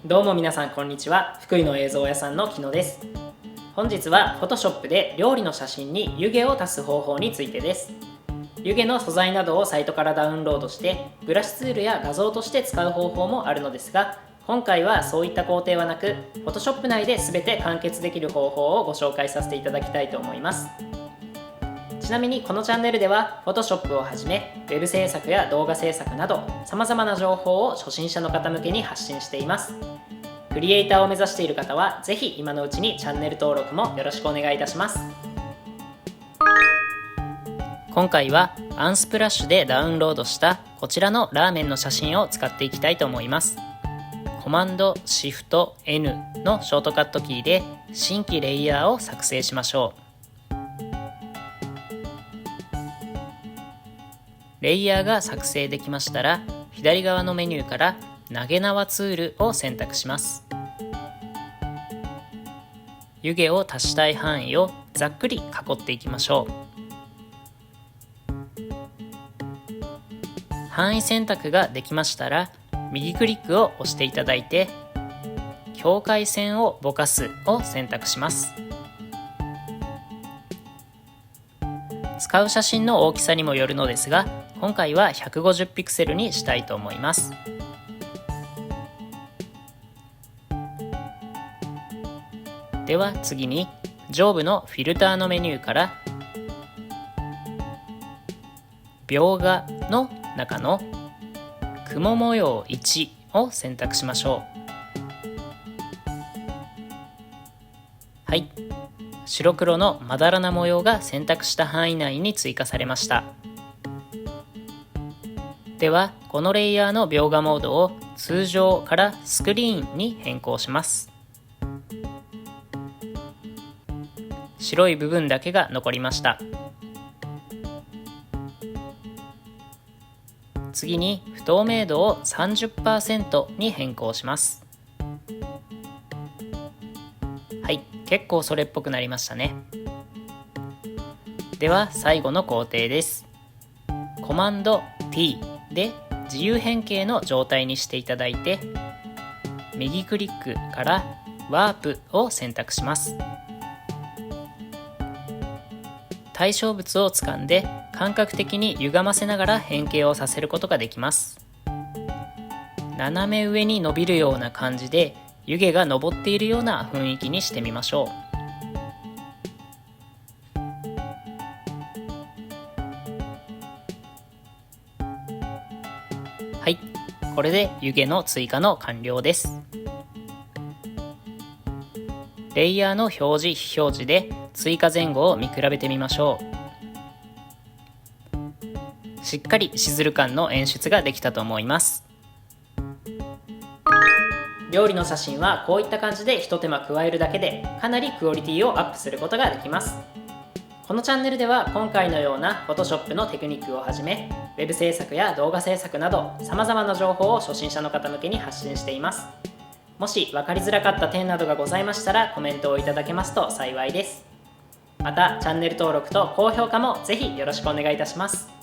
どうも皆さんこんにちは。福井の映像屋さんの木野です。本日は Photoshop で料理の写真に湯気を足す方法についてです。湯気の素材などをサイトからダウンロードしてブラシツールや画像として使う方法もあるのですが、今回はそういった工程はなく Photoshop 内で全て完結できる方法をご紹介させていただきたいと思います。ちなみにこのチャンネルでは Photoshop をはじめ Web 制作や動画制作など様々な情報を初心者の方向けに発信しています。クリエイターを目指している方はぜひ今のうちにチャンネル登録もよろしくお願いいたします。今回はアンスプラッシュでダウンロードしたこちらのラーメンの写真を使っていきたいと思います。コマンドシフト N のショートカットキーで新規レイヤーを作成しましょう。レイヤーが作成できましたら、左側のメニューから投げ縄ツールを選択します。湯気を足したい範囲をざっくり囲っていきましょう。範囲選択ができましたら、右クリックを押していただいて、境界線をぼかすを選択します。使う写真の大きさにもよるのですが、今回は150ピクセルにしたいと思います。では次に上部のフィルターのメニューから描画の中の雲模様1を選択しましょう。はい、白黒のまだらな模様が選択した範囲内に追加されました。ではこのレイヤーの描画モードを通常からスクリーンに変更します。白い部分だけが残りました。次に不透明度を 30% に変更します。はい、結構それっぽくなりましたね。では最後の工程です。コマンド T で自由変形の状態にしていただいて、右クリックからワープを選択します。対象物を掴んで感覚的に歪ませながら変形をさせることができます。斜め上に伸びるような感じで湯気が昇っているような雰囲気にしてみましょう。はい、これで湯気の追加の完了です。レイヤーの表示非表示で追加前後を見比べてみましょう。しっかりシズル感の演出ができたと思います。料理の写真はこういった感じで一手間加えるだけでかなりクオリティをアップすることができます。このチャンネルでは今回のような Photoshop のテクニックをはじめ Web 制作や動画制作など様々な情報を初心者の方向けに発信しています。もし分かりづらかった点などがございましたらコメントをいただけますと幸いです。またチャンネル登録と高評価もぜひよろしくお願いいたします。